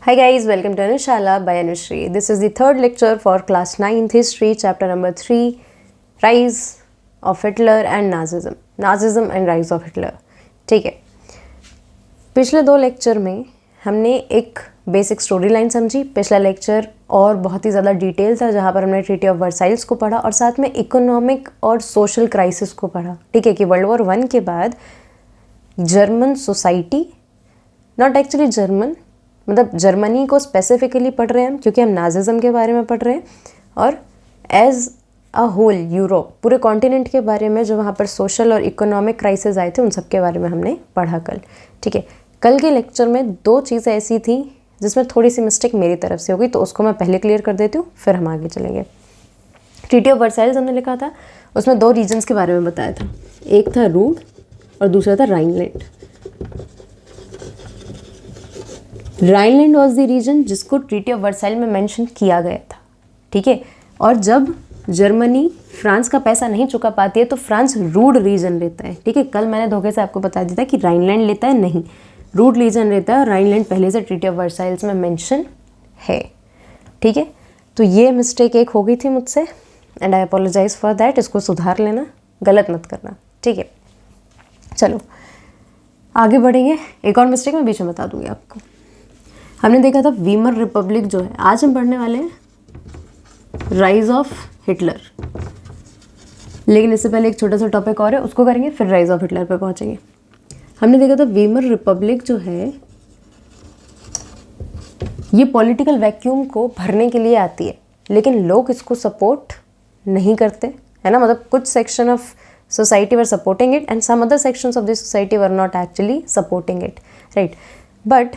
Hi guys, welcome to Anushala by Anushri. This is the third lecture for class 9th history, chapter number 3, Rise of Hitler and Nazism. Nazism and Rise of Hitler. ठीक है, पिछले दो lecture में हमने एक basic story line समझी. पिछला lecture और बहुत ही ज़्यादा डिटेल था जहाँ पर हमने ट्रीटी ऑफ वर्साइल्स को पढ़ा और साथ में इकोनॉमिक और सोशल क्राइसिस को पढ़ा. ठीक है, कि वर्ल्ड वॉर 1 के बाद German society, not actually German, मतलब जर्मनी को स्पेसिफिकली पढ़ रहे हैं हम क्योंकि हम नाजिज़म के बारे में पढ़ रहे हैं, और एज अ होल यूरोप, पूरे कॉन्टिनेंट के बारे में जो वहाँ पर सोशल और इकोनॉमिक क्राइसिस आए थे उन सब के बारे में हमने पढ़ा कल. ठीक है, कल के लेक्चर में दो चीज़ें ऐसी थी जिसमें थोड़ी सी मिस्टेक मेरी तरफ से हो गई, तो उसको मैं पहले क्लियर कर देती हूँ, फिर हम आगे चलेंगे. ट्रीटी ऑफ वर्साइल्स हमने लिखा था, उसमें दो रीजन्स के बारे में बताया था. एक था रूड और दूसरा था Rhineland. Rhineland was the reason जिसको ट्रीटी ऑफ वर्साइल में मेंशन किया गया था. ठीक है, और जब जर्मनी फ्रांस का पैसा नहीं चुका पाती है तो फ्रांस रूड रीजन लेता है. ठीक है, कल मैंने धोखे से आपको बता दिया था कि राइनलैंड लेता है, नहीं, रूड रीजन लेता है और राइनलैंड पहले से ट्रीटी ऑफ वर्साइल्स में मेंशन है. ठीक है, तो ये मिस्टेक एक हो गई थी मुझसे and I apologise for that. इसको सुधार लेना, गलत मत करना. ठीक है, चलो आगे बढ़ेंगे. एक और मिस्टेक मैं बीच में बता दूंगी आपको. हमने देखा था वीमर रिपब्लिक जो है, आज हम पढ़ने वाले हैं राइज ऑफ हिटलर, लेकिन इससे पहले एक छोटा सा टॉपिक और है, उसको करेंगे फिर राइज ऑफ हिटलर पे पहुंचेंगे. हमने देखा था वीमर रिपब्लिक जो है ये पॉलिटिकल वैक्यूम को भरने के लिए आती है, लेकिन लोग इसको सपोर्ट नहीं करते, है ना. मतलब कुछ section of society were supporting it and some other sections of the society were not actually supporting it, right. But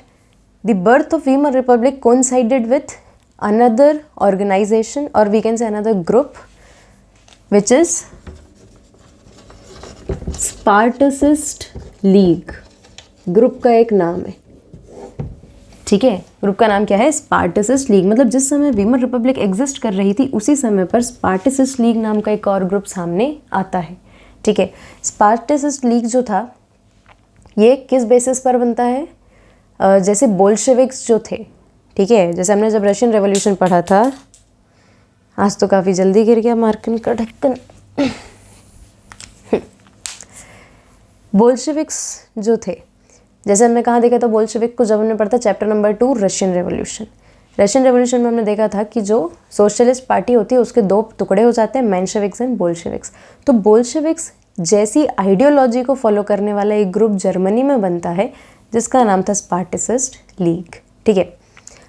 the birth of Weimar Republic coincided with another organization, or we can say another group, which is Spartacist League. Group का एक नाम है. ठीक है, group का नाम क्या है? स्पार्टसिस्ट लीग. मतलब जिस समय वीमर रिपब्लिक एग्जिस्ट कर रही थी उसी समय पर स्पार्टसिस्ट लीग नाम का एक और ग्रुप सामने आता है. ठीक है, स्पार्टसिस्ट लीग जो था ये किस बेसिस पर बनता है? जैसे बोल्शेविक्स जो थे, ठीक है, जैसे हमने जब रशियन रेवोल्यूशन पढ़ा था, आज तो काफ़ी जल्दी गिर गया मार्कन का ढक्कन. बोल्शेविक्स जो थे, जैसे हमने कहाँ देखा था बोल्शेविक को, जब हमने पढ़ा था chapter number 2 Russian revolution. Russian revolution में हमने देखा था कि जो सोशलिस्ट पार्टी होती है उसके दो टुकड़े हो जाते हैं, मेंशेविक्स एंड बोल्शेविक्स. तो बोल्शेविक्स जैसी आइडियोलॉजी को फॉलो करने वाला एक ग्रुप जर्मनी में बनता है जिसका नाम था स्पार्टसिस्ट लीग. ठीक है,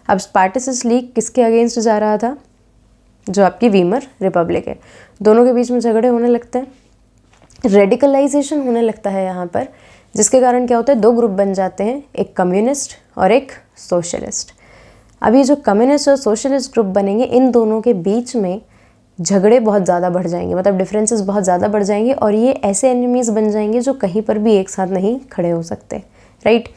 अब स्पार्टसिस्ट लीग किसके अगेंस्ट जा रहा था? जो आपकी वीमर रिपब्लिक है. दोनों के बीच में झगड़े होने लगते हैं, रेडिकलाइजेशन होने लगता है यहाँ पर, जिसके कारण क्या होता है, दो ग्रुप बन जाते हैं, एक कम्युनिस्ट और एक सोशलिस्ट. अब ये जो कम्युनिस्ट और सोशलिस्ट ग्रुप बनेंगे, इन दोनों के बीच में झगड़े बहुत ज़्यादा बढ़ जाएंगे, मतलब डिफरेंसेस बहुत ज़्यादा बढ़ जाएंगे और ये ऐसे एनिमीज़ बन जाएंगे जो कहीं पर भी एक साथ नहीं खड़े हो सकते, राइट.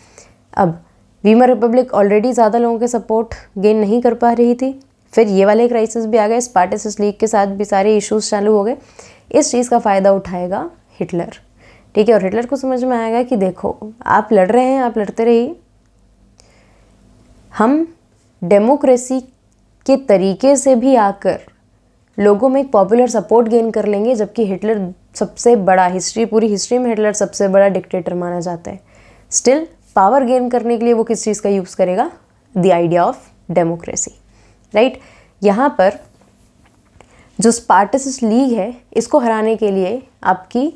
अब वीमर रिपब्लिक ऑलरेडी ज़्यादा लोगों के सपोर्ट गेन नहीं कर पा रही थी, फिर ये वाले क्राइसिस भी आ गए, स्पार्टसिस्ट लीग के साथ भी सारे इश्यूज चालू हो गए. इस चीज़ का फ़ायदा उठाएगा हिटलर. ठीक है, और हिटलर को समझ में आएगा कि देखो आप लड़ रहे हैं, आप लड़ते रहिए, हम डेमोक्रेसी के तरीके से भी आकर लोगों में एक पॉपुलर सपोर्ट गेन कर लेंगे, जबकि हिटलर सबसे बड़ा, पूरी हिस्ट्री में हिटलर सबसे बड़ा डिक्टेटर माना जाता है. स्टिल पावर गेन करने के लिए वो किस चीज़ का यूज़ करेगा? The idea of democracy, right. यहाँ पर जो स्पार्टसिस्ट लीग है इसको हराने के लिए आपकी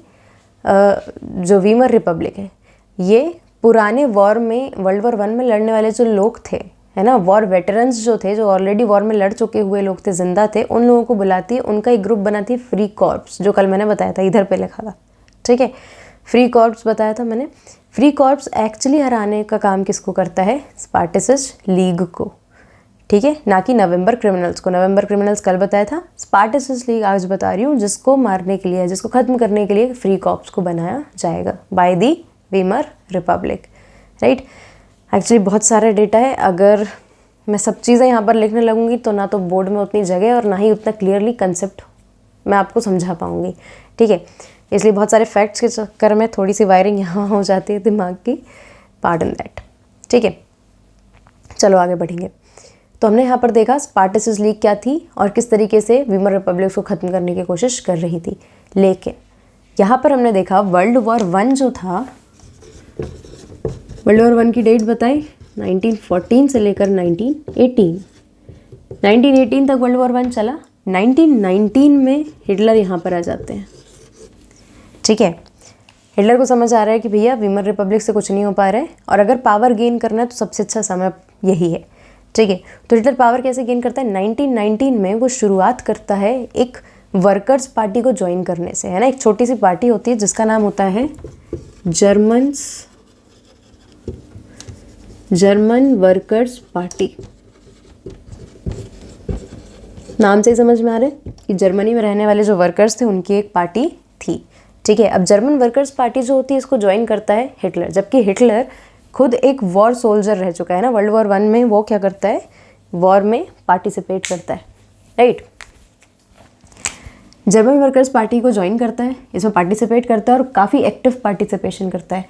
जो वीमर रिपब्लिक है, ये पुराने वॉर में, वर्ल्ड वॉर 1 में लड़ने वाले जो लोग थे, है ना, वॉर वेटरन्स जो थे, जो ऑलरेडी वॉर में लड़ चुके हुए लोग थे, जिंदा थे, उन लोगों को बुलाती है, उनका एक ग्रुप बनाती है, फ्री कॉर्प्स, जो कल मैंने बताया था, इधर पे लिखा था. ठीक है, फ्री कॉर्प्स बताया था मैंने. फ्री कॉर्प्स एक्चुअली हराने का काम किसको करता है? स्पार्टसिस्ट लीग को. ठीक है, ना कि नवंबर क्रिमिनल्स को. नवंबर क्रिमिनल्स कल बताया था, स्पार्टसिस्ट लीग आज बता रही हूँ, जिसको मारने के लिए, जिसको ख़त्म करने के लिए फ्री कॉर्प्स को बनाया जाएगा by the Weimar Republic, right. Actually बहुत सारा डेटा है, अगर मैं सब चीज़ें यहाँ पर लिखने लगूंगी तो ना तो बोर्ड में उतनी जगह और ना ही उतना क्लियरली कंसेप्ट मैं आपको समझा पाऊँगी. ठीक है, इसलिए बहुत सारे फैक्ट्स के चक्कर में थोड़ी सी वायरिंग यहाँ हो जाती है दिमाग की, पार्डन दैट. ठीक है, चलो आगे बढ़ेंगे। तो हमने यहाँ पर देखा स्पार्टसिस लीग क्या थी और किस तरीके से वीमर रिपब्लिक को ख़त्म करने की कोशिश कर रही थी। लेकिन यहाँ पर हमने देखा वर्ल्ड वॉर 1 जो था, वर्ल्ड वॉर 1 की डेट बताएं, 1914 से लेकर 1918 तक वर्ल्ड वॉर 1 चला। 1919 में हिटलर यहाँ पर आ जाते हैं। ठीक है, हिटलर को समझ आ रहा है कि भैया वीमर रिपब्लिक से कुछ नहीं हो पा रहा है और अगर पावर गेन करना है तो सबसे अच्छा समय यही है। ठीक है, तो हिटलर पावर कैसे गेन करता है? 1919 में वो शुरुआत करता है एक वर्कर्स पार्टी को ज्वाइन करने से, है ना। एक छोटी सी पार्टी होती है जिसका नाम होता है जर्मन वर्कर्स पार्टी। नाम से ही समझ में आ रहा है कि जर्मनी में रहने वाले जो वर्कर्स थे उनकी एक पार्टी थी। ठीक है, अब जर्मन वर्कर्स पार्टी जो होती है इसको ज्वाइन करता है हिटलर, जबकि हिटलर खुद एक वॉर सोल्जर रह चुका है ना। वर्ल्ड वॉर 1 में वो क्या करता है, वॉर में पार्टिसिपेट करता है, राइट। जर्मन वर्कर्स पार्टी को ज्वाइन करता है, इसमें पार्टिसिपेट करता है और काफ़ी एक्टिव पार्टिसिपेशन करता है।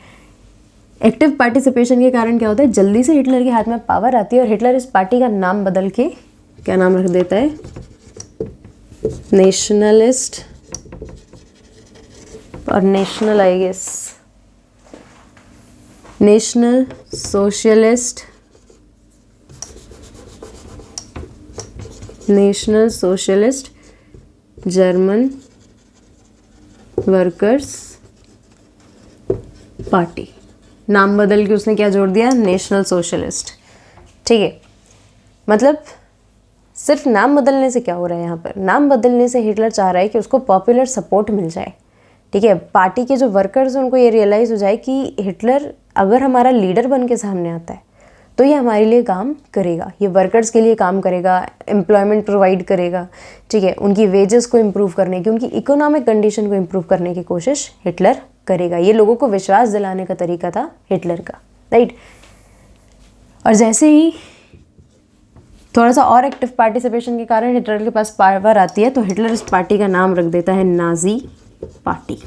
एक्टिव पार्टिसिपेशन के कारण क्या होता है, जल्दी से हिटलर के हाथ में पावर आती है और हिटलर इस पार्टी का नाम बदल के क्या नाम रख देता है, नेशनलिस्ट और national, I guess National Socialist German Workers Party. नाम बदल के उसने क्या जोड़ दिया, नेशनल सोशलिस्ट। ठीक है, मतलब सिर्फ नाम बदलने से क्या हो रहा है यहाँ पर, नाम बदलने से हिटलर चाह रहा है कि उसको पॉपुलर सपोर्ट मिल जाए। ठीक है, पार्टी के जो वर्कर्स हैं उनको ये रियलाइज़ हो जाए कि हिटलर अगर हमारा लीडर बन के सामने आता है तो ये हमारे लिए काम करेगा, ये वर्कर्स के लिए काम करेगा, एम्प्लॉयमेंट प्रोवाइड करेगा। ठीक है, उनकी वेजेस को इम्प्रूव करने की, उनकी इकोनॉमिक कंडीशन को इम्प्रूव करने की कोशिश हिटलर करेगा। ये लोगों को विश्वास दिलाने का तरीका था हिटलर का, राइट। और जैसे ही थोड़ा सा और एक्टिव पार्टिसिपेशन के कारण हिटलर के पास पावर आती है तो हिटलर इस पार्टी का नाम रख देता है नाजी पार्टी।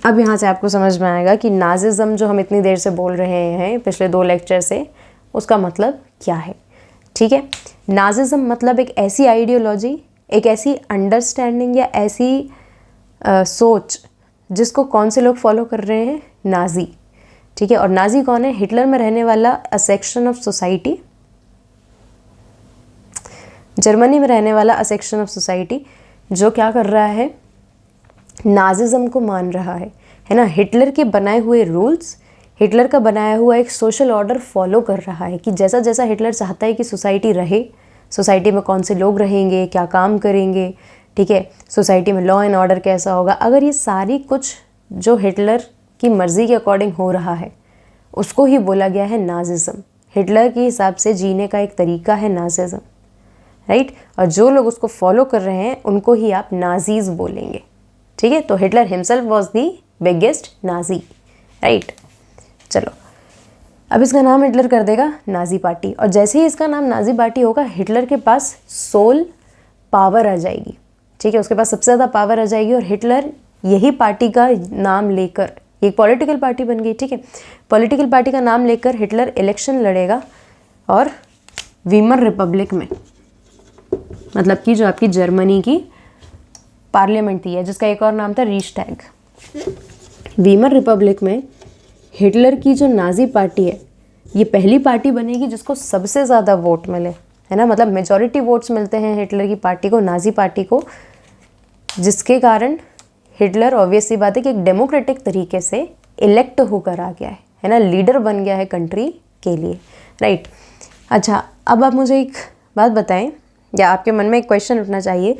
अब यहाँ से आपको समझ में आएगा कि नाजिज्म जो हम इतनी देर से बोल रहे हैं पिछले 2 लेक्चर से, उसका मतलब क्या है। ठीक है, नाजिज्म मतलब एक ऐसी आइडियोलॉजी, एक ऐसी अंडरस्टैंडिंग या ऐसी सोच जिसको कौन से लोग फॉलो कर रहे हैं, नाजी। ठीक है, और नाजी कौन है, हिटलर में रहने वाला a section of society, Germany में रहने वाला अ सेक्शन ऑफ सोसाइटी जो क्या कर रहा है, नाजिज्म को मान रहा है ना। हिटलर के बनाए हुए रूल्स, हिटलर का बनाया हुआ एक सोशल ऑर्डर फॉलो कर रहा है कि जैसा जैसा हिटलर चाहता है कि सोसाइटी रहे, सोसाइटी में कौन से लोग रहेंगे, क्या काम करेंगे, ठीक है, सोसाइटी में लॉ एंड ऑर्डर कैसा होगा। अगर ये सारी कुछ जो हिटलर की मर्ज़ी के अकॉर्डिंग हो रहा है उसको ही बोला गया है नाजिज्म। हिटलर के हिसाब से जीने का एक तरीका है नाजिज्म, राइट। और जो लोग उसको फॉलो कर रहे हैं उनको ही आप नाजीज बोलेंगे। ठीक है, तो Hitler himself was the biggest Nazi, right. चलो अब इसका नाम हिटलर कर देगा नाजी पार्टी, और जैसे ही इसका नाम नाजी पार्टी होगा हिटलर के पास सोल पावर आ जाएगी। ठीक है, उसके पास सबसे ज़्यादा पावर आ जाएगी और हिटलर यही पार्टी का नाम लेकर, एक पॉलिटिकल पार्टी बन गई। ठीक है, पॉलिटिकल पार्टी का नाम लेकर हिटलर इलेक्शन लड़ेगा और वीमर रिपब्लिक में, मतलब कि जो आपकी जर्मनी की पार्लियामेंट थी, जिसका एक और नाम था रीशटैग, वीमर रिपब्लिक में हिटलर की जो नाजी पार्टी है ये पहली पार्टी बनेगी जिसको सबसे ज़्यादा वोट मिले, है ना। मतलब मेजॉरिटी वोट्स मिलते हैं हिटलर की पार्टी को, नाजी पार्टी को, जिसके कारण हिटलर ऑब्वियस सी बात है कि एक डेमोक्रेटिक तरीके से इलेक्ट होकर आ गया है ना, लीडर बन गया है कंट्री के लिए, राइट। अच्छा, अब आप मुझे एक बात बताएं, या आपके मन में एक क्वेश्चन उठना चाहिए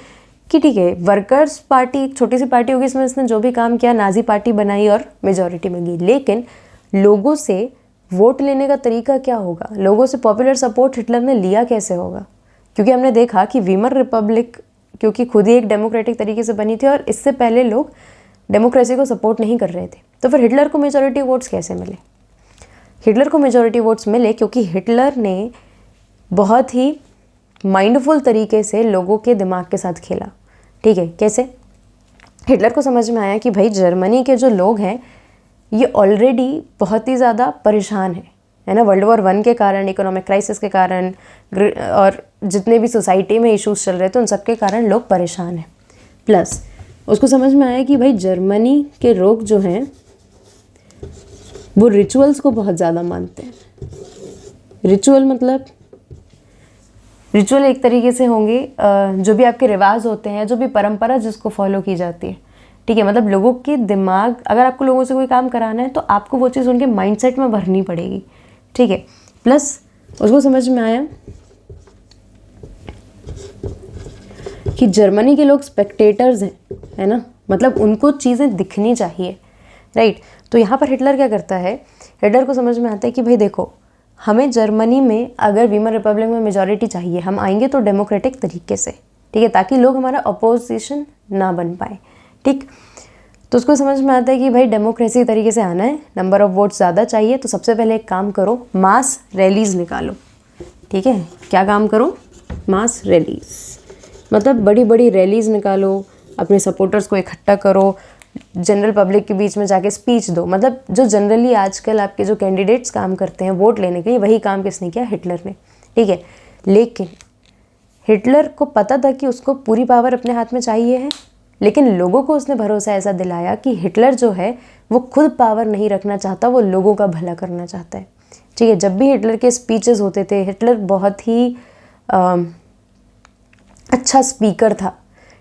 कि ठीक है, वर्कर्स पार्टी एक छोटी सी पार्टी होगी, इसमें इसने जो भी काम किया नाजी पार्टी बनाई और मेजॉरिटी में गई, लेकिन लोगों से वोट लेने का तरीका क्या होगा, लोगों से पॉपुलर सपोर्ट हिटलर ने लिया कैसे होगा। क्योंकि हमने देखा कि वीमर रिपब्लिक क्योंकि खुद ही एक डेमोक्रेटिक तरीके से बनी थी और इससे पहले लोग डेमोक्रेसी को सपोर्ट नहीं कर रहे थे, तो फिर हिटलर को मेजॉरिटी वोट्स कैसे मिले। हिटलर को मेजॉरिटी वोट्स मिले क्योंकि हिटलर ने बहुत ही माइंडफुल तरीके से लोगों के दिमाग के साथ खेला। ठीक है, कैसे, हिटलर को समझ में आया कि भाई जर्मनी के जो लोग हैं ये ऑलरेडी बहुत ही ज़्यादा परेशान है ना, वर्ल्ड वॉर 1 के कारण, इकोनॉमिक क्राइसिस के कारण और जितने भी सोसाइटी में इश्यूज चल रहे थे उन सब के कारण लोग परेशान हैं। प्लस उसको समझ में आया कि भाई जर्मनी के लोग जो हैं वो रिचुअल्स को बहुत ज़्यादा मानते हैं। रिचुअल मतलब रिचुअल एक तरीके से होंगे जो भी आपके रिवाज होते हैं, जो भी परंपरा जिसको फॉलो की जाती है, ठीक है। मतलब लोगों के दिमाग, अगर आपको लोगों से कोई काम कराना है तो आपको वो चीज़ उनके माइंडसेट में भरनी पड़ेगी, ठीक है। प्लस उसको समझ में आया कि जर्मनी के लोग स्पेक्टेटर्स हैं, है ना, मतलब उनको चीज़ें दिखनी चाहिए, राइट। तो यहाँ पर हिटलर क्या करता है, हिटलर को समझ में आता है कि भाई देखो, हमें जर्मनी में अगर वीमर रिपब्लिक में मेजॉरिटी चाहिए, हम आएंगे तो डेमोक्रेटिक तरीके से, ठीक है, ताकि लोग हमारा अपोजिशन ना बन पाए, ठीक। तो उसको समझ में आता है कि भाई डेमोक्रेसी तरीके से आना है, नंबर ऑफ वोट्स ज़्यादा चाहिए, तो सबसे पहले एक काम करो, मास रैलीज़ निकालो, ठीक है। क्या काम करो, मास रैलीज़, मतलब बड़ी बड़ी रैलीज़ निकालो, अपने सपोर्टर्स को इकट्ठा करो, जनरल पब्लिक के बीच में जाके स्पीच दो। मतलब जो जनरली आजकल आपके जो कैंडिडेट्स काम करते हैं वोट लेने के लिए, वही काम किसने किया, हिटलर ने, ठीक है। लेकिन हिटलर को पता था कि उसको पूरी पावर अपने हाथ में चाहिए है, लेकिन लोगों को उसने भरोसा ऐसा दिलाया कि हिटलर जो है वो खुद पावर नहीं रखना चाहता, वो लोगों का भला करना चाहता है, ठीक है। जब भी हिटलर के स्पीचेस होते थे, हिटलर बहुत ही अच्छा स्पीकर था,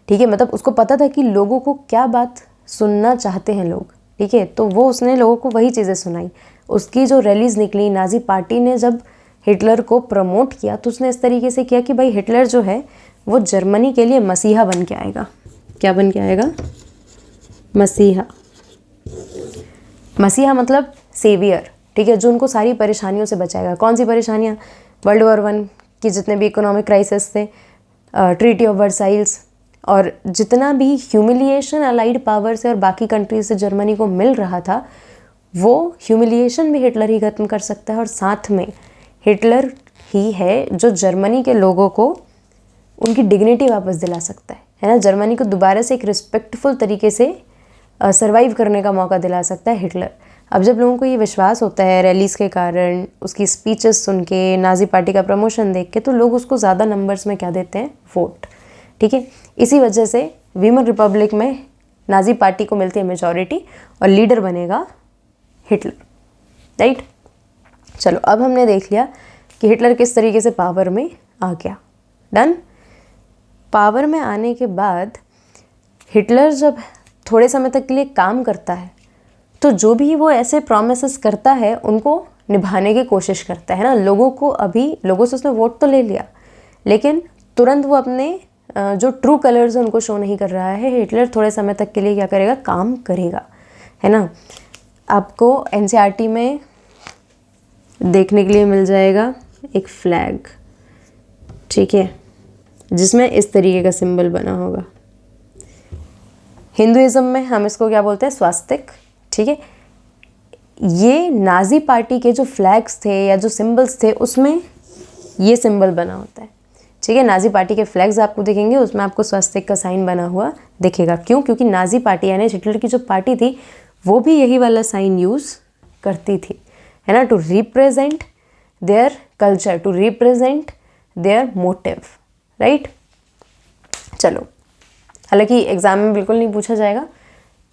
ठीक है। मतलब उसको पता था कि लोगों को क्या बात सुनना चाहते हैं लोग, ठीक है। तो वो उसने लोगों को वही चीज़ें सुनाई। उसकी जो रैलीज निकली, नाजी पार्टी ने जब हिटलर को प्रमोट किया तो उसने इस तरीके से किया कि भाई हिटलर जो है वो जर्मनी के लिए मसीहा बन के आएगा। क्या बन के आएगा, मसीहा। मसीहा मतलब सेवियर, ठीक है, जो उनको सारी परेशानियों से बचाएगा। कौन सी परेशानियाँ, वर्ल्ड वॉर 1 की जितने भी इकोनॉमिक क्राइसिस थे, ट्रीटी ऑफ वर्साइल्स, और जितना भी ह्यूमिलिएशन अलाइड पावर से और बाकी कंट्रीज से जर्मनी को मिल रहा था, वो ह्यूमिलिएशन भी हिटलर ही खत्म कर सकता है। और साथ में हिटलर ही है जो जर्मनी के लोगों को उनकी डिग्निटी वापस दिला सकता है ना, जर्मनी को दोबारा से एक रिस्पेक्टफुल तरीके से सर्वाइव करने का मौका दिला सकता है हिटलर। अब जब लोगों को ये विश्वास होता है रैलीज़ के कारण, उसकी स्पीचेस सुन के, नाजी पार्टी का प्रमोशन देख के, तो लोग उसको ज़्यादा नंबर्स में क्या देते हैं, वोट, ठीक है। इसी वजह से वीमर रिपब्लिक में नाजी पार्टी को मिलती है मेजॉरिटी और लीडर बनेगा हिटलर, राइट। चलो अब हमने देख लिया कि हिटलर किस तरीके से पावर में आ गया, डन। पावर में आने के बाद हिटलर जब थोड़े समय तक के लिए काम करता है तो जो भी वो ऐसे प्रॉमिसेस करता है उनको निभाने की कोशिश करता है ना। लोगों को, अभी लोगों से उसने वोट तो ले लिया, लेकिन तुरंत वो अपने जो ट्रू कलर्स हैं उनको शो नहीं कर रहा है। हिटलर थोड़े समय तक के लिए क्या करेगा, काम करेगा, है ना। आपको एनसीईआरटी में देखने के लिए मिल जाएगा एक फ्लैग, ठीक है, जिसमें इस तरीके का सिंबल बना होगा। हिंदुइज्म में हम इसको क्या बोलते हैं, स्वास्तिक, ठीक है। ये नाजी पार्टी के जो फ्लैग्स थे या जो सिंबल्स थे उसमें ये सिंबल बना होता है, ठीक है। नाजी पार्टी के फ्लैग्स आपको दिखेंगे, उसमें आपको स्वास्तिक का साइन बना हुआ दिखेगा। क्यों, क्योंकि नाजी पार्टी यानी हिटलर की जो पार्टी थी वो भी यही वाला साइन यूज़ करती थी, है ना, to represent their culture, to represent their motive, right. चलो, हालांकि एग्जाम में बिल्कुल नहीं पूछा जाएगा,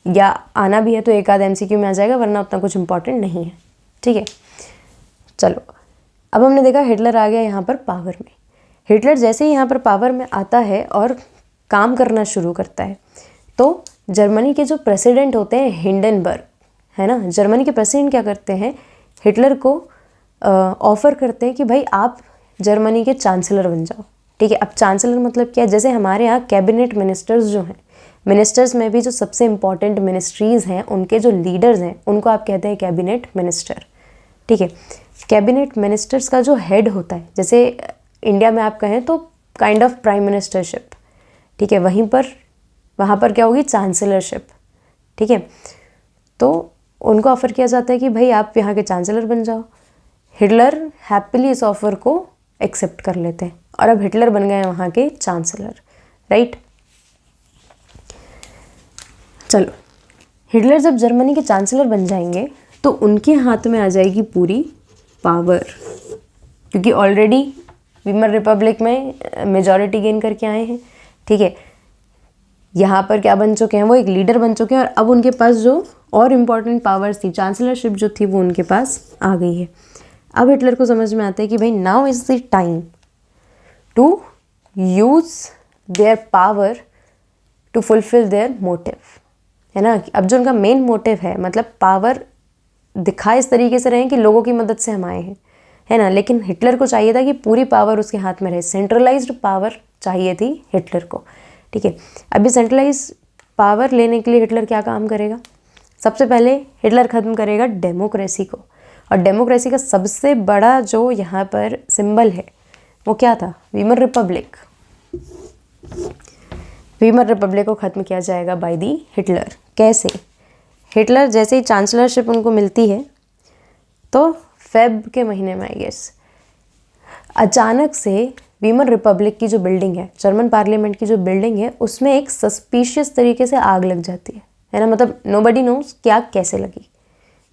या आना भी है तो एक आध एमसीक्यू में आ जाएगा, वरना उतना कुछ इंपॉर्टेंट नहीं है, ठीक है। चलो, अब हमने देखा हिटलर आ गया यहाँ पर पावर में। हिटलर जैसे ही यहाँ पर पावर में आता है और काम करना शुरू करता है तो जर्मनी के जो प्रेसिडेंट होते हैं हिंडनबर्ग, है ना, जर्मनी के प्रेसिडेंट क्या करते हैं, हिटलर को ऑफ़र करते हैं कि भाई आप जर्मनी के चांसलर बन जाओ, ठीक है। अब चांसलर मतलब क्या है, जैसे हमारे यहाँ कैबिनेट मिनिस्टर्स जो हैं, मिनिस्टर्स में भी जो सबसे इम्पॉर्टेंट मिनिस्ट्रीज़ हैं उनके जो लीडर्स हैं उनको आप कहते हैं कैबिनेट मिनिस्टर, ठीक है। कैबिनेट मिनिस्टर्स का जो हेड होता है, जैसे इंडिया में आप कहें तो काइंड ऑफ प्राइम मिनिस्टरशिप, ठीक है, वहाँ पर क्या होगी, चांसलरशिप, ठीक है। तो उनको ऑफ़र किया जाता है कि भाई आप यहाँ के चांसलर बन जाओ। हिटलर हैप्पीली इस ऑफ़र को एक्सेप्ट कर लेते हैं और अब हिटलर बन गए वहाँ के चांसलर, राइट। चलो, हिटलर जब जर्मनी के चांसलर बन जाएंगे तो उनके हाथ में आ जाएगी पूरी पावर, क्योंकि ऑलरेडी वीमर रिपब्लिक में मेजॉरिटी गेन करके आए हैं। ठीक है, यहाँ पर क्या बन चुके हैं, वो एक लीडर बन चुके हैं और अब उनके पास जो और इम्पॉर्टेंट पावर्स थी, चांसलरशिप जो थी वो उनके पास आ गई है। अब हिटलर को समझ में आता है कि भाई now is the time to use their power to fulfil their motive, है ना। अब जो उनका मेन मोटिव है, मतलब पावर दिखा इस तरीके से रहे कि लोगों की मदद से हम आए हैं, है ना। लेकिन हिटलर को चाहिए था कि पूरी पावर उसके हाथ में रहे, सेंट्रलाइज्ड पावर चाहिए थी हिटलर को। ठीक है, अभी सेंट्रलाइज पावर लेने के लिए हिटलर क्या काम करेगा? सबसे पहले हिटलर ख़त्म करेगा डेमोक्रेसी को, और डेमोक्रेसी का सबसे बड़ा जो यहाँ पर सिंबल है वो क्या था? Weimar Republic. वीमर रिपब्लिक को ख़त्म किया जाएगा बाय दी हिटलर। कैसे? हिटलर जैसे ही चांसलरशिप उनको मिलती है तो फेब के महीने में आई गेस अचानक से वीमर रिपब्लिक की जो बिल्डिंग है, जर्मन पार्लियामेंट की जो बिल्डिंग है, उसमें एक सस्पिशियस तरीके से आग लग जाती है ना। मतलब नोबडी नोज कि आग कैसे लगी।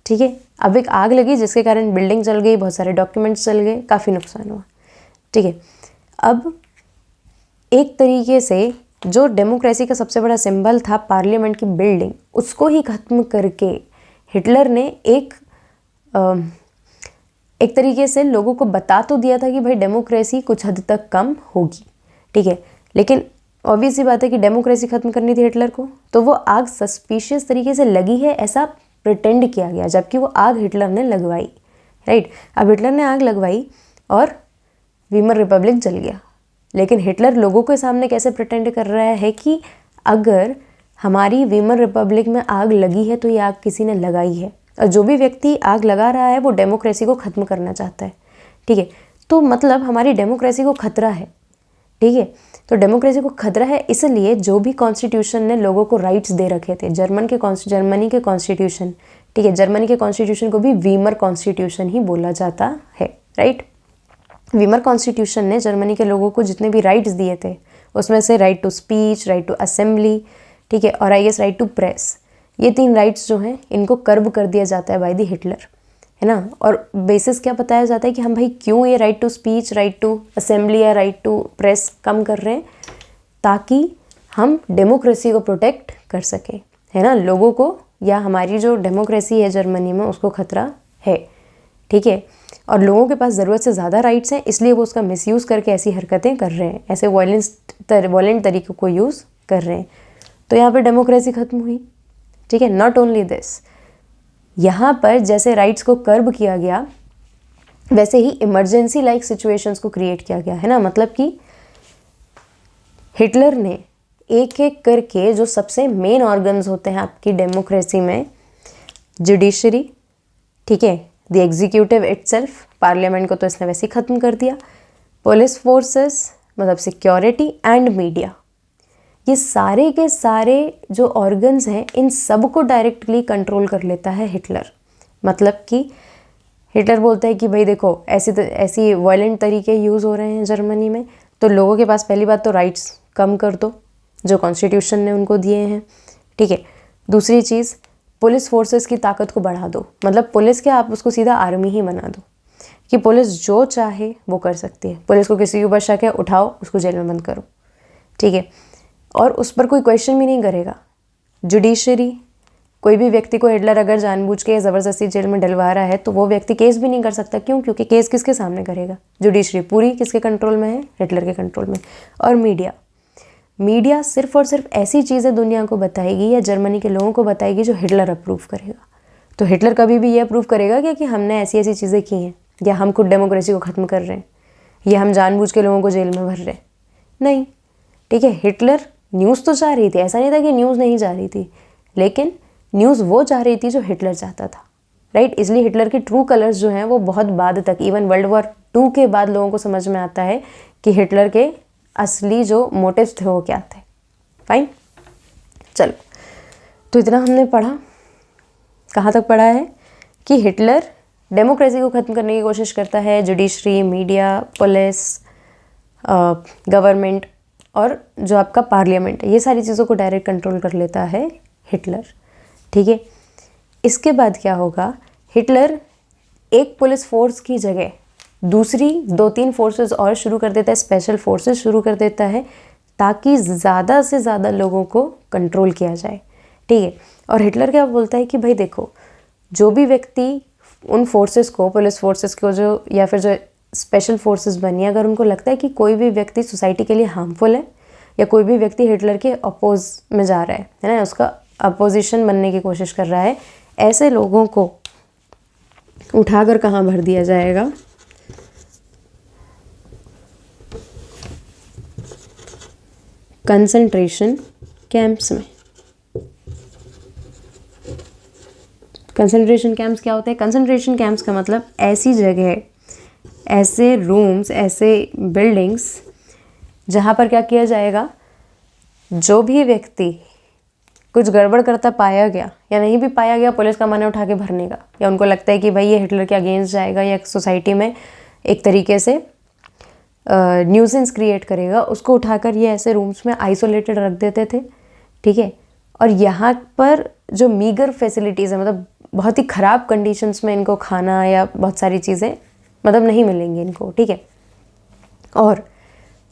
ठीक है, अब एक आग लगी जिसके कारण बिल्डिंग जल गई, बहुत सारे डॉक्यूमेंट्स जल गए, काफ़ी नुकसान हुआ। ठीक है, अब एक तरीके से जो डेमोक्रेसी का सबसे बड़ा सिंबल था पार्लियामेंट की बिल्डिंग, उसको ही ख़त्म करके हिटलर ने एक तरीके से लोगों को बता तो दिया था कि भाई डेमोक्रेसी कुछ हद तक कम होगी। ठीक है, लेकिन ऑब्वियस सी बात है कि डेमोक्रेसी ख़त्म करनी थी हिटलर को, तो वो आग सस्पिशियस तरीके से लगी है ऐसा प्रिटेंड किया गया, जबकि वो आग हिटलर ने लगवाई। राइट, अब हिटलर ने आग लगवाई और वीमर रिपब्लिक जल गया। लेकिन हिटलर लोगों के सामने कैसे प्रिटेंड कर रहा है कि अगर हमारी वीमर रिपब्लिक में आग लगी है तो ये आग किसी ने लगाई है, और जो भी व्यक्ति आग लगा रहा है वो डेमोक्रेसी को ख़त्म करना चाहता है। ठीक है, तो मतलब हमारी डेमोक्रेसी को खतरा है। ठीक है, तो डेमोक्रेसी को खतरा है, इसलिए जो भी कॉन्स्टिट्यूशन ने लोगों को राइट्स दे रखे थे, जर्मनी के कॉन्स्टिट्यूशन, ठीक है, जर्मनी के कॉन्स्टिट्यूशन को भी वीमर कॉन्स्टिट्यूशन ही बोला जाता है। राइट, वीमर कॉन्स्टिट्यूशन ने जर्मनी के लोगों को जितने भी राइट्स दिए थे, उसमें से right to speech, right to assembly, ठीक है, और I guess right to press, ये 3 राइट्स जो हैं इनको कर्ब कर दिया जाता है बाय द हिटलर, है ना। और बेसिस क्या बताया जाता है कि हम भाई क्यों ये right to speech, right to assembly या राइट टू प्रेस कम कर रहे हैं? ताकि हम डेमोक्रेसी को प्रोटेक्ट कर सकें, है ना। लोगों को या हमारी जो डेमोक्रेसी है जर्मनी में उसको खतरा है। ठीक है, और लोगों के पास ज़रूरत से ज़्यादा राइट्स हैं, इसलिए वो उसका मिसयूज़ करके ऐसी हरकतें कर रहे हैं, ऐसे वायलेंट तरीक़ों को यूज़ कर रहे हैं। तो यहाँ पर डेमोक्रेसी ख़त्म हुई। ठीक है, नॉट ओनली दिस, यहाँ पर जैसे राइट्स को कर्ब किया गया वैसे ही इमरजेंसी लाइक सिचुएशंस को क्रिएट किया गया, है ना। मतलब कि हिटलर ने एक एक करके जो सबसे मेन ऑर्गन्स होते हैं आपकी डेमोक्रेसी में, जुडिशरी, ठीक है, द एग्जीक्यूटिव इटसेल्फ, पार्लियामेंट को तो इसने वैसे ही ख़त्म कर दिया, पुलिस फोर्सेस मतलब सिक्योरिटी एंड मीडिया, ये सारे के सारे जो ऑर्गन्स हैं इन सब को डायरेक्टली कंट्रोल कर लेता है हिटलर। मतलब कि हिटलर बोलता है कि भाई देखो ऐसी वायलेंट तरीके यूज़ हो रहे हैं जर्मनी में, तो लोगों के पास पहली बात तो राइट्स कम कर दो जो कॉन्स्टिट्यूशन ने उनको दिए हैं। ठीक है, दूसरी चीज़ पुलिस फोर्सेस की ताकत को बढ़ा दो, मतलब पुलिस क्या, आप उसको सीधा आर्मी ही बना दो कि पुलिस जो चाहे वो कर सकती है। पुलिस को किसी के ऊपर शक है, उठाओ उसको जेल में बंद करो। ठीक है, और उस पर कोई क्वेश्चन भी नहीं करेगा। जुडिशरी, कोई भी व्यक्ति को हिटलर अगर जानबूझ के ज़बरदस्ती जेल में डलवा रहा है तो वो व्यक्ति केस भी नहीं कर सकता। क्यों? क्योंकि केस किसके सामने करेगा? जुडिशरी पूरी किसके कंट्रोल में है? हिटलर के कंट्रोल में। और मीडिया सिर्फ और सिर्फ ऐसी चीज़ें दुनिया को बताएगी या जर्मनी के लोगों को बताएगी जो हिटलर अप्रूव करेगा। तो हिटलर कभी भी ये अप्रूव करेगा क्या कि हमने ऐसी ऐसी चीज़ें की हैं, या हम खुद डेमोक्रेसी को ख़त्म कर रहे हैं, या हम जानबूझ के लोगों को जेल में भर रहे हैं? नहीं। ठीक है, हिटलर न्यूज़ तो जा रही थी, ऐसा नहीं था कि न्यूज़ नहीं जा रही थी, लेकिन न्यूज़ वो जा रही थी जो हिटलर चाहता था। राइट, इसलिए हिटलर के ट्रू कलर्स जो हैं वो बहुत बाद तक, इवन वर्ल्ड वॉर 2 के बाद लोगों को समझ में आता है कि हिटलर के असली जो मोटिव्स थे वो क्या थे। फाइन, चलो, तो इतना हमने पढ़ा। कहाँ तक पढ़ा है कि हिटलर डेमोक्रेसी को ख़त्म करने की कोशिश करता है, जुडिशरी, मीडिया, पुलिस, गवर्नमेंट और जो आपका पार्लियामेंट है, ये सारी चीज़ों को डायरेक्ट कंट्रोल कर लेता है हिटलर। ठीक है। इसके बाद क्या होगा, हिटलर एक पुलिस फोर्स की जगह दूसरी 2-3 फोर्सेस और शुरू कर देता है, स्पेशल फोर्सेस शुरू कर देता है, ताकि ज़्यादा से ज़्यादा लोगों को कंट्रोल किया जाए, ठीक है। और हिटलर क्या बोलता है कि भाई देखो, जो भी व्यक्ति उन फोर्सेस को, पुलिस फोर्सेस को जो, या फिर जो स्पेशल फोर्सेस बनी, अगर उनको लगता है कि कोई भी व्यक्ति सोसाइटी के लिए हार्मफुल है या कोई भी व्यक्ति हिटलर के अपोज में जा रहा है ना, उसका अपोजिशन बनने की कोशिश कर रहा है, ऐसे लोगों को उठाकर कहाँ भर दिया जाएगा, कंसंट्रेशन कैंप्स में। कंसंट्रेशन कैंप्स क्या होते हैं? कंसंट्रेशन कैंप्स का मतलब ऐसी जगह, ऐसे रूम्स, ऐसे बिल्डिंग्स जहाँ पर क्या किया जाएगा, जो भी व्यक्ति कुछ गड़बड़ करता पाया गया या नहीं भी पाया गया, पुलिस का मन है उठा के भरने का, या उनको लगता है कि भाई ये हिटलर के अगेंस्ट जाएगा या सोसाइटी में एक तरीके से न्यूसेंस क्रिएट करेगा, उसको उठाकर ये ऐसे रूम्स में आइसोलेटेड रख देते थे, ठीक है। और यहाँ पर जो मीगर फैसिलिटीज़ है, मतलब बहुत ही ख़राब कंडीशंस में इनको खाना या बहुत सारी चीज़ें मतलब नहीं मिलेंगी इनको, ठीक है। और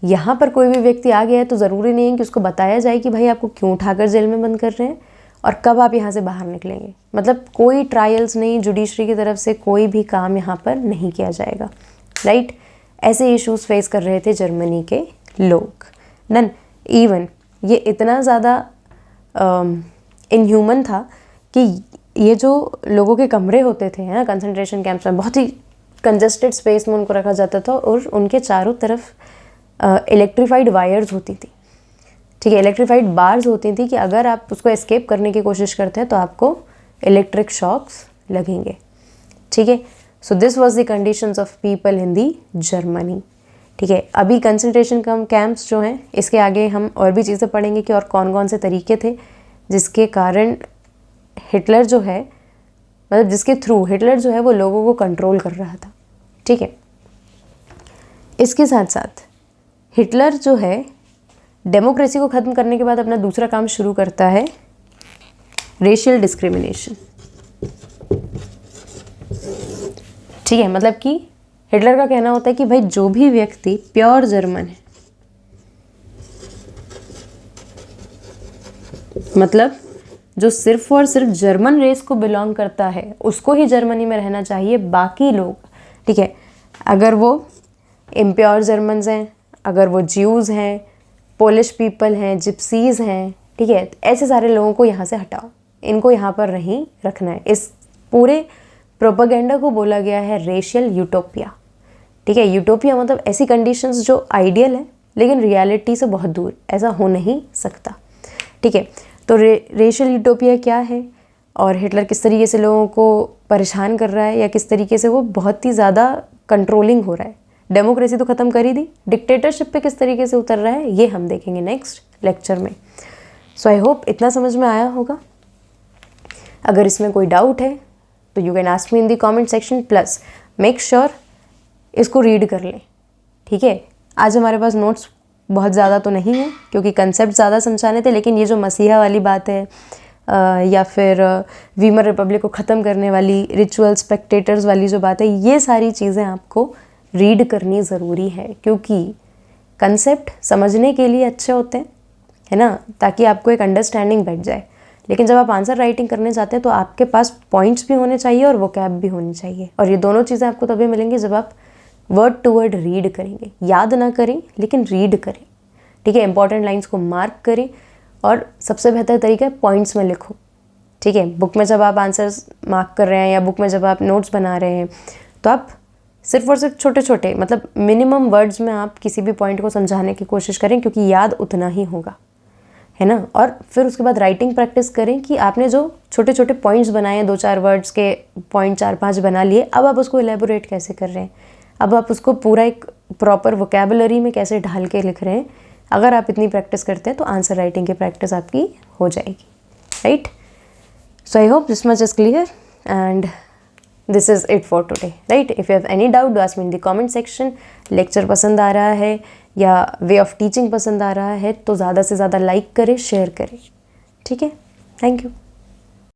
यहाँ पर कोई भी व्यक्ति आ गया है तो ज़रूरी नहीं है कि उसको बताया जाए कि भाई आपको क्यों उठाकर जेल में बंद कर रहे हैं और कब आप यहाँ से बाहर निकलेंगे। मतलब कोई ट्रायल्स नहीं, जुडिशरी की तरफ से कोई भी काम यहाँ पर नहीं किया जाएगा, राइट। ऐसे इश्यूज फेस कर रहे थे जर्मनी के लोग। देन इवन ये इतना ज़्यादा इनह्यूमन था कि ये जो लोगों के कमरे होते थे ना कंसंट्रेशन कैंप्स में, बहुत ही कंजस्टेड स्पेस में उनको रखा जाता था और उनके चारों तरफ इलेक्ट्रीफाइड वायर्स होती थी, ठीक है, इलेक्ट्रीफाइड बार्स होती थी कि अगर आप उसको एस्केप करने की कोशिश करते हैं तो आपको इलेक्ट्रिक शॉक्स लगेंगे, ठीक है। So this was the conditions of people in the Germany, ठीक है। अभी कंसंट्रेशन कैंप्स जो हैं, इसके आगे हम और भी चीज़ें पढ़ेंगे कि और कौन कौन से तरीके थे जिसके कारण हिटलर जो है, मतलब जिसके थ्रू हिटलर जो है वो लोगों को कंट्रोल कर रहा था, ठीक है। इसके साथ साथ हिटलर जो है डेमोक्रेसी को ख़त्म करने के बाद अपना दूसरा काम शुरू करता है, रेशियल डिस्क्रिमिनेशन, ठीक है। मतलब कि हिटलर का कहना होता है कि भाई जो भी व्यक्ति प्योर जर्मन है, मतलब जो सिर्फ और सिर्फ जर्मन रेस को बिलोंग करता है, उसको ही जर्मनी में रहना चाहिए, बाकी लोग, ठीक है, अगर वो इम्प्योर जर्मन्स हैं, अगर वो ज्यूज़ हैं, पोलिश पीपल हैं, जिप्सीज़ हैं, ठीक है, ऐसे सारे लोगों को यहाँ से हटाओ, इनको यहाँ पर नहीं रखना है। इस पूरे प्रोपेगेंडा को बोला गया है रेशियल यूटोपिया, ठीक है। यूटोपिया मतलब ऐसी कंडीशंस जो आइडियल है लेकिन रियलिटी से बहुत दूर, ऐसा हो नहीं सकता, ठीक है। तो रेशियल यूटोपिया क्या है और हिटलर किस तरीके से लोगों को परेशान कर रहा है, या किस तरीके से वो बहुत ही ज़्यादा कंट्रोलिंग हो रहा है। डेमोक्रेसी तो ख़त्म कर ही दी, डिक्टेटरशिप पे किस तरीके से उतर रहा है, ये हम देखेंगे नेक्स्ट लेक्चर में। सो आई होप इतना समझ में आया होगा। अगर इसमें कोई डाउट है तो you can ask me in the comment section, plus make sure इसको रीड कर लें, ठीक है। आज हमारे पास नोट्स बहुत ज़्यादा तो नहीं है क्योंकि कंसेप्ट ज़्यादा समझाने थे, लेकिन ये जो मसीहा वाली बात है या फिर वीमर रिपब्लिक को ख़त्म करने वाली, रिचुअल स्पेक्टेटर्स वाली जो बात है, ये सारी चीज़ें आपको रीड करनी ज़रूरी है क्योंकि कंसेप्ट समझने के लिए अच्छे होते हैं, है ना, ताकि आपको एक अंडरस्टैंडिंग बैठ जाए। लेकिन जब आप आंसर राइटिंग करने जाते हैं तो आपके पास पॉइंट्स भी होने चाहिए और वोकैब भी होनी चाहिए, और ये दोनों चीज़ें आपको तभी मिलेंगी जब आप वर्ड टू वर्ड रीड करेंगे। याद ना करें लेकिन रीड करें, ठीक है। इंपॉर्टेंट लाइंस को मार्क करें और सबसे बेहतर तरीका है पॉइंट्स में लिखो, ठीक है। बुक में जब आप आंसर्स मार्क कर रहे हैं या बुक में जब आप नोट्स बना रहे हैं तो आप सिर्फ और सिर्फ छोटे छोटे, मतलब मिनिमम वर्ड्स में आप किसी भी पॉइंट को समझाने की कोशिश करें क्योंकि याद उतना ही होगा, है ना। और फिर उसके बाद राइटिंग प्रैक्टिस करें कि आपने जो छोटे छोटे पॉइंट्स बनाए हैं, 2-4 वर्ड्स के पॉइंट 4-5 बना लिए, अब आप उसको एलेबोरेट कैसे कर रहे हैं, अब आप उसको पूरा एक प्रॉपर वोकैबुलरी में कैसे ढाल के लिख रहे हैं। अगर आप इतनी प्रैक्टिस करते हैं तो आंसर राइटिंग की प्रैक्टिस आपकी हो जाएगी, right. So I hope this much is clear and this is it for today, right. If you have any doubt do ask me in the comment section. Lecture पसंद आ रहा है या way of teaching पसंद आ रहा है तो ज़्यादा से ज़्यादा लाइक करें, शेयर करें, ठीक है। Thank you.